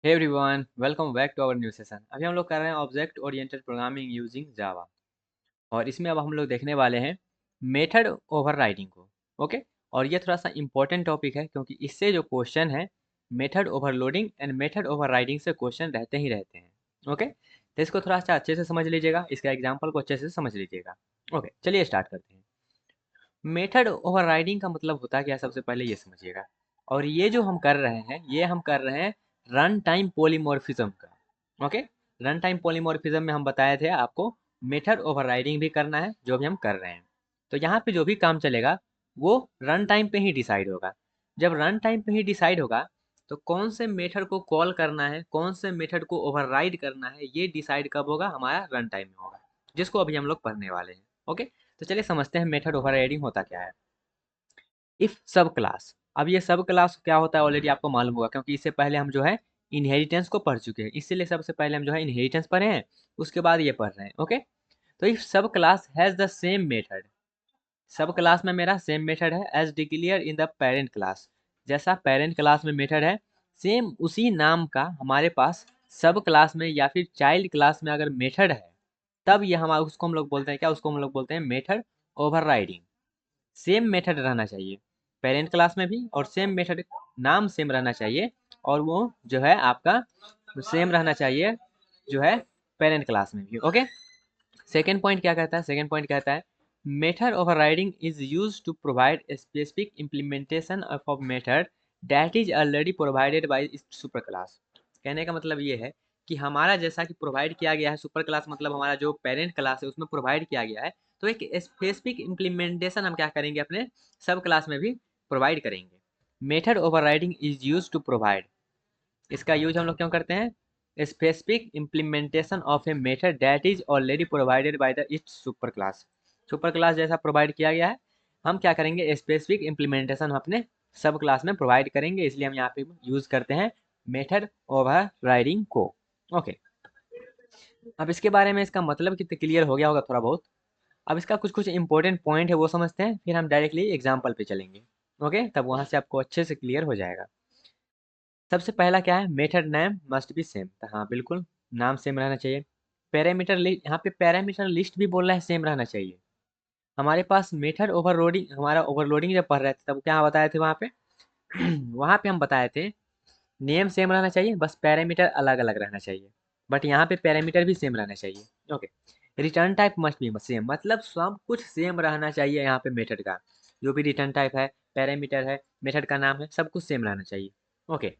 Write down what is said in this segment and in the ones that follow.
Hey everyone, welcome back to our new session. अभी हम लोग कर रहे हैं object oriented programming using Java. और इसमें अब हम लोग देखने वाले हैं मेथड ओवरराइडिंग को। ओके। और ये थोड़ा सा इम्पोर्टेंट टॉपिक है क्योंकि इससे जो क्वेश्चन है method overloading and method overriding से क्वेश्चन रहते ही रहते हैं। ओके, तो इसको थोड़ा सा अच्छे से समझ लीजिएगा, इसका एग्जाम्पल को अच्छे से समझ लीजिएगा। ओके, चलिए स्टार्ट करते हैं। मेथड ओवरराइडिंग का मतलब होता है क्या, सबसे पहले ये समझिएगा। और ये जो हम कर रहे हैं, ये हम कर रहे हैं रन टाइम पॉलीमॉर्फिज्म का। ओके, रन टाइम पॉलीमॉर्फिज्म में हम बताए थे आपको मेथड ओवरराइडिंग भी करना है, जो भी हम कर रहे हैं। तो यहाँ पे जो भी काम चलेगा वो रन टाइम पे ही डिसाइड होगा। जब रन टाइम पे ही डिसाइड होगा तो कौन से मेथड को कॉल करना है, कौन से मेथड को ओवरराइड करना है, ये डिसाइड कब होगा, हमारा रन टाइम में होगा, जिसको अभी हम लोग पढ़ने वाले हैं। ओके, तो चलिए समझते हैं मेथड ओवरराइडिंग होता क्या है। इफ सब क्लास, अब ये सब क्लास क्या होता है ऑलरेडी आपको मालूम होगा, क्योंकि इससे पहले हम जो है इनहेरिटेंस को पढ़ चुके हैं, इसीलिए सबसे पहले हम जो है इनहेरिटेंस पढ़े हैं, उसके बाद ये पढ़ रहे हैं। ओके, तो if sub class has the same method, sub class में मेरा सेम मेथड है as declare in the parent class, जैसा पेरेंट क्लास में मेथड है सेम उसी नाम का हमारे पास सब क्लास में या फिर चाइल्ड क्लास में अगर मेथड है, तब ये हमारा उसको हम लोग बोलते हैं क्या, उसको हम लोग बोलते हैं मेथड ओवरराइडिंग। सेम मेथड रहना चाहिए पेरेंट क्लास में भी, और सेम मेथड नाम सेम रहना चाहिए, और वो जो है आपका सेम रहना चाहिए जो है पेरेंट क्लास में भी। ओके, सेकेंड पॉइंट क्या कहता है, सेकेंड पॉइंट कहता है method overriding is use to provide specific implementation of a method that is already provided by super class. कहने का मतलब ये है कि हमारा जैसा कि प्रोवाइड किया गया है सुपर क्लास, मतलब हमारा जो पेरेंट क्लास है उसमें प्रोवाइड किया गया है, तो एक स्पेसिफिक इम्प्लीमेंटेशन हम क्या करेंगे अपने सब क्लास में भी प्रोवाइड करेंगे। Method overriding is use to provide, इसका यूज हम लोग क्यों करते हैं, specific implementation of a method that is already provided by the its super class. Super class जैसा प्रोवाइड किया गया है, हम क्या करेंगे स्पेसिफिक इम्प्लीमेंटेशन अपने सब क्लास में प्रोवाइड करेंगे, इसलिए हम यहाँ पे यूज करते हैं मेथड ओवरराइडिंग को। ओके, अब इसके बारे में इसका मतलब कितने क्लियर हो गया होगा थोड़ा बहुत। अब इसका कुछ कुछ इंपॉर्टेंट पॉइंट है वो समझते हैं, फिर हम डायरेक्टली एग्जाम्पल पे चलेंगे। ओके, तब वहां से आपको अच्छे से क्लियर हो जाएगा। सबसे पहला क्या है, method name must be same, तो हाँ बिल्कुल नाम सेम रहना चाहिए। पैरामीटर लिस्ट, यहाँ पे पैरामीटर लिस्ट भी बोल रहा है सेम रहना चाहिए। हमारे पास मेथड ओवरलोडिंग, हमारा ओवरलोडिंग जब पढ़ रहे थे तब क्या बताए थे वहाँ पे वहाँ पे हम बताए थे नेम सेम रहना चाहिए, बस पैरामीटर अलग अलग रहना चाहिए। बट यहाँ पे पैरामीटर भी सेम रहना चाहिए। Okay, return type must be same, मतलब सब कुछ सेम रहना चाहिए यहाँ पे मेथड का, जो भी रिटर्न टाइप है, पैरामीटर है, मेथड का नाम है, सब कुछ सेम रहना चाहिए। Okay,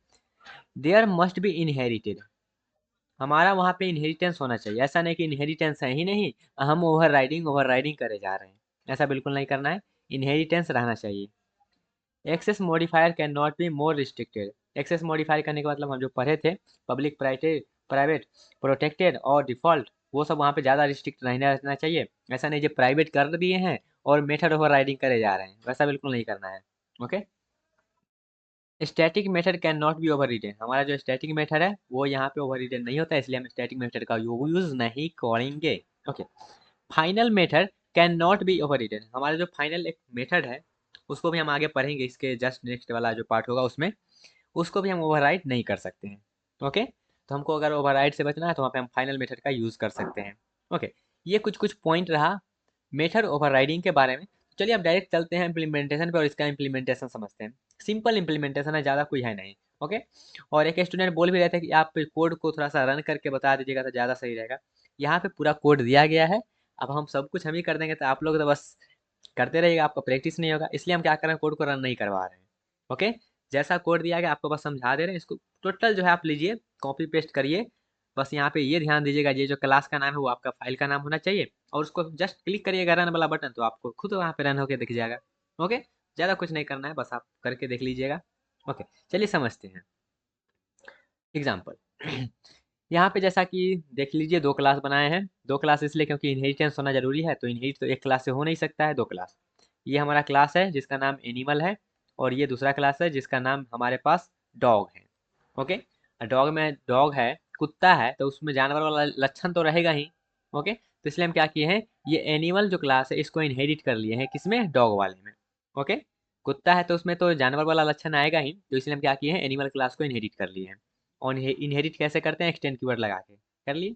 there must be inherited, हमारा वहाँ पे इनहेरिटेंस होना चाहिए, ऐसा नहीं कि इनहेरिटेंस है ही नहीं, हम ओवरराइडिंग ओवरराइडिंग करे जा रहे हैं, ऐसा बिल्कुल नहीं करना है, इनहेरिटेंस रहना चाहिए। Access modifier can not be more restricted, access modify करने का मतलब हम जो पढ़े थे पब्लिक प्राइवेट प्राइवेट प्रोटेक्टेड और डिफॉल्ट, वो सब वहाँ पे ज़्यादा रिस्ट्रिक्ट नहीं रहना चाहिए। ऐसा नहीं जो प्राइवेट कर दिए हैं और मेथड ओवरराइडिंग करे जा रहे हैं, वैसा बिल्कुल नहीं करना है। Okay, static method can not be overridden, हमारा जो स्टैटिक मेथड है वो यहाँ पे ओवररिडन नहीं होता, इसलिए हम स्टैटिक मेथड का यूज नहीं करेंगे। Okay, final method can not be overridden, हमारा जो फाइनल एक मेथड है उसको भी हम आगे पढ़ेंगे, इसके जस्ट नेक्स्ट वाला जो पार्ट होगा उसमें, उसको भी हम ओवरराइड नहीं कर सकते हैं। ओके, तो हमको अगर ओवरराइड से बचना है तो वहाँ पे हम फाइनल मेथड का यूज कर सकते हैं। ओके, ये कुछ कुछ पॉइंट रहा मेथड ओवरराइडिंग के बारे में। चलिए अब डायरेक्ट चलते हैं इम्प्लीमेंटेशन पे और इसका इम्प्लीमेंटेशन समझते हैं। सिंपल इम्प्लीमेंटेशन है, ज़्यादा कोई है नहीं। ओके, और एक स्टूडेंट बोल भी रहे थे कि आप कोड को थोड़ा सा रन करके बता दीजिएगा तो ज़्यादा सही रहेगा। यहाँ पे पूरा कोड दिया गया है, अब हम सब कुछ हम ही कर देंगे तो आप लोग तो बस करते रहिएगा, आपका प्रैक्टिस नहीं होगा, इसलिए हम क्या कर रहे हैं कोड को रन नहीं करवा रहे हैं। ओके, जैसा कोड दिया गया आपको बस समझा दे रहे हैं, इसको टोटल जो है आप लीजिए कॉपी पेस्ट करिए। बस यहाँ पे ये ध्यान दीजिएगा, ये जो क्लास का नाम है वो आपका फाइल का नाम होना चाहिए, और उसको जस्ट क्लिक करिएगा रन वाला बटन, तो आपको खुद वहाँ पे रन होके दिख जाएगा। ओके, ज़्यादा कुछ नहीं करना है, बस आप करके देख लीजिएगा। ओके, चलिए समझते हैं एग्जाम्पल। यहाँ पे जैसा कि देख लीजिए दो क्लास बनाए हैं, दो क्लास इसलिए क्योंकि इनहेरिटेंस होना जरूरी है, तो इनहेरिट तो एक क्लास से हो नहीं सकता है, दो क्लास। ये हमारा क्लास है जिसका नाम एनिमल है, और ये दूसरा क्लास है जिसका नाम हमारे पास डॉग है। ओके, डॉग में डॉग है, कुत्ता है, तो उसमें जानवर वाला लक्षण तो रहेगा ही। ओके, तो इसलिए हम क्या किए हैं, ये एनिमल जो क्लास है इसको इनहेरिट कर लिए हैं, किसमें, डॉग वाले में। ओके, कुत्ता है तो उसमें तो जानवर वाला लक्षण आएगा ही, तो इसलिए हम क्या किए हैं एनिमल क्लास को इनहेरिट कर लिए हैं। और इनहेरिट कैसे करते हैं, एक्सटेंड कीवर्ड लगा के कर लिए।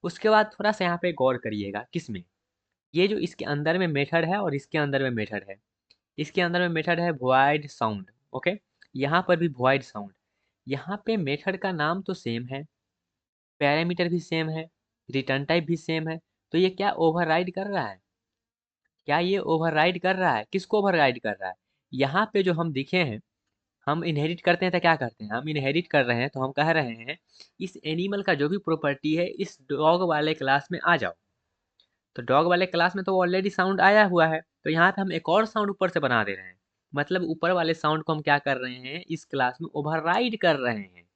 उसके बाद थोड़ा सा यहाँ पे गौर करिएगा, किसमें, ये जो इसके अंदर में मेथड है और इसके अंदर में मेथड है, इसके अंदर में मेथड है void साउंड, ओके, यहाँ पर भी void साउंड। यहाँ पे मेथड का नाम तो सेम है, पैरामीटर भी सेम है, रिटर्न टाइप भी सेम है, तो ये क्या ओवरराइड कर रहा है, क्या ये ओवरराइड कर रहा है, किसको ओवरराइड कर रहा है, यहाँ पे जो हम दिखे हैं, हम इनहेरिट करते हैं तो क्या करते हैं, हम इनहेरिट कर रहे हैं तो हम कह रहे हैं इस एनिमल का जो भी प्रॉपर्टी है इस डॉग वाले क्लास में आ जाओ। तो डॉग वाले क्लास में तो ऑलरेडी साउंड आया हुआ है, तो यहाँ पे हम एक और साउंड ऊपर से बना दे रहे हैं, मतलब ऊपर वाले साउंड को हम क्या कर रहे हैं, इस क्लास में ओवरराइड कर रहे हैं,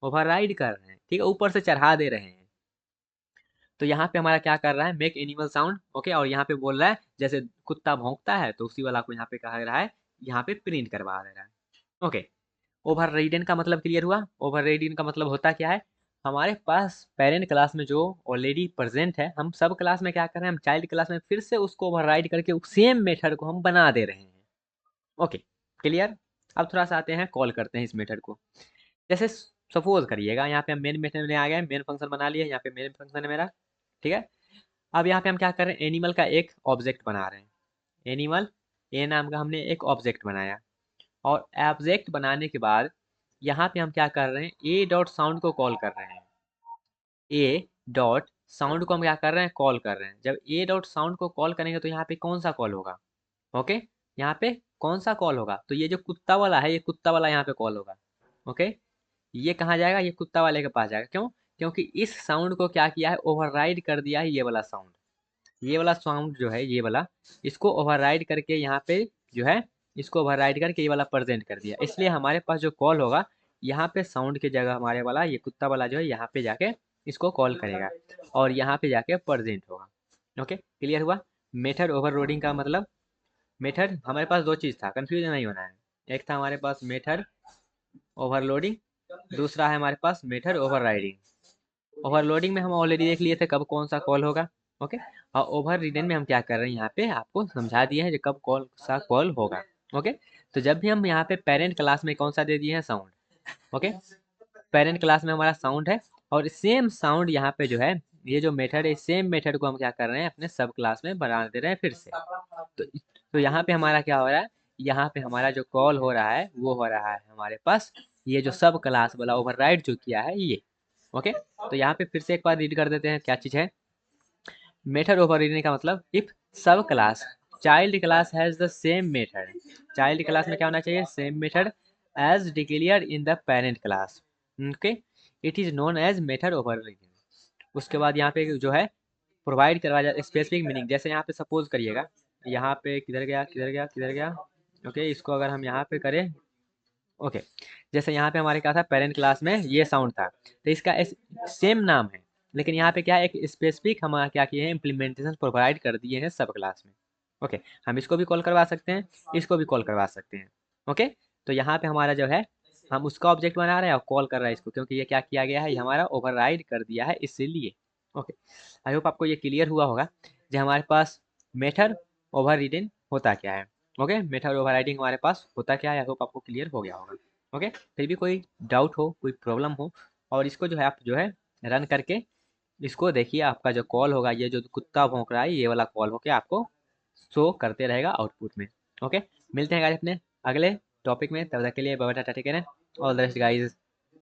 ओवरराइड कर रहे हैं, ठीक है, ऊपर से चढ़ा दे रहे हैं। तो यहाँ पे हमारा क्या कर रहा है, मेक एनिमल साउंड, ओके, और यहाँ पे बोल रहा है जैसे कुत्ता भौंकता है तो उसी वाला को यहाँ पे कह रहा है, यहाँ पे प्रिंट करवा दे रहा है, ओके। ओवरराइडन का मतलब क्लियर हुआ। ओवरराइडन का मतलब होता क्या है, हमारे पास पेरेंट क्लास में जो ऑलरेडी प्रेजेंट है, हम सब क्लास में क्या कर रहे हैं, हम चाइल्ड क्लास में फिर से उसको ओवरराइड करके सेम मेथड को हम बना दे रहे हैं, ओके, क्लियर। अब थोड़ा सा आते हैं, कॉल करते हैं इस मेथड को। जैसे सपोज करिएगा यहाँ पे हम मेन मेथड में आ गए, मेन फंक्शन बना लिए, यहाँ पे मेन फंक्शन है मेरा, ठीक है। अब यहाँ पे हम क्या कर रहे हैं, एनिमल का एक ऑब्जेक्ट बना रहे हैं, एनिमल ए नाम का हमने एक ऑब्जेक्ट बनाया, और ऑब्जेक्ट बनाने के बाद यहाँ पे हम क्या कर रहे हैं, ए डॉट साउंड को कॉल कर रहे हैं, ए डॉट साउंड को हम क्या कर रहे हैं, कॉल कर रहे हैं। जब ए डॉट साउंड को कॉल करेंगे तो यहाँ पे कौन सा कॉल होगा, ओके, यहाँ पे कौन सा कॉल होगा, तो ये जो कुत्ता वाला है, ये कुत्ता वाला यहाँ पे कॉल होगा, ओके। ये कहाँ जाएगा, ये कुत्ता वाले के पास जाएगा, क्यों, क्योंकि इस साउंड को क्या किया है, ओवरराइड कर दिया है ये वाला साउंड, ये वाला साउंड जो है ये वाला, इसको ओवरराइड करके यहाँ पे जो है, इसको ओवरराइड करके ये वाला प्रेजेंट कर दिया, इसलिए हमारे पास जो कॉल होगा, यहाँ पे साउंड की जगह हमारे वाला ये कुत्ता वाला जो है यहाँ पे जाके इसको कॉल करेगा, और यहाँ पे जाके प्रेजेंट होगा, ओके, क्लियर हुआ। मेथड ओवरलोडिंग का मतलब, मेथड हमारे पास दो चीज़ था, कंफ्यूजन नहीं होना है, एक था हमारे पास मेथड ओवरलोडिंग, दूसरा है हमारे पास मेथड ओवरराइडिंग। ओवरलोडिंग में हम ऑलरेडी देख लिए थे कब कौन सा कॉल होगा, ओके, और ओवर रिडन में हम क्या कर रहे हैं, यहाँ पे आपको समझा दिए हैं जो कब कौन सा कॉल होगा, ओके। तो जब भी हम यहाँ पे पेरेंट क्लास में कौन सा दे दिए हैं, साउंड, ओके, पेरेंट क्लास में हमारा साउंड है, और सेम साउंड यहाँ पे जो है, ये जो मेथड है, सेम मेथड को हम क्या कर रहे हैं, अपने सब क्लास में बना दे रहे हैं फिर से। तो यहाँ पे हमारा क्या हो रहा है, यहाँ पे हमारा जो कॉल हो रहा है वो हो रहा है हमारे पास, ये जो सब क्लास वाला ओवरराइड जो किया है ये, ओके। तो यहाँ पे फिर से एक बार रीड कर देते हैं, क्या चीज़ है, मेथड ओवरराइडिंग का मतलब, if sub class child class has the same method, child class में क्या होना चाहिए, same method as declared in the parent class, okay, it is known as method overriding. उसके बाद यहाँ पे जो है प्रोवाइड करवाया जाए स्पेसिफिक मीनिंग, जैसे यहाँ पे सपोज करिएगा, यहाँ पे किधर गया किधर गया किधर गया, ओके, इसको अगर हम यहाँ पे करें, ओके, जैसे यहाँ पे हमारे क्या था, पेरेंट क्लास में ये साउंड था, तो इसका सेम नाम है, लेकिन यहाँ पे क्या है, एक स्पेसिफिक हम क्या किए हैं, इम्प्लीमेंटेशन प्रोवाइड कर दिए हैं सब क्लास में, ओके। हम इसको भी कॉल करवा सकते हैं, इसको भी कॉल करवा सकते हैं, ओके। तो यहाँ पे हमारा जो है, हम उसका ऑब्जेक्ट बना रहे हैं और कॉल कर रहे हैं इसको, क्योंकि ये क्या किया गया है, ये हमारा ओवरराइड कर दिया है इसीलिए, ओके। आई होप आपको ये क्लियर हुआ होगा जो हमारे पास मेथड ओवरराइडिंग होता क्या है, ओके, मेथड ओवरराइडिंग हमारे पास होता क्या है, आई होप आपको क्लियर हो गया होगा, ओके। फिर भी कोई डाउट हो, कोई प्रॉब्लम हो, और इसको जो है आप जो है रन करके इसको देखिए, आपका जो कॉल होगा, ये जो कुत्ता भौंक रहा है ये वाला कॉल होके आपको शो करते रहेगा आउटपुट में, ओके। मिलते हैं गाइस अपने अगले टॉपिक में, तब तक के लिए bye bye, tata, take care, all the best guys.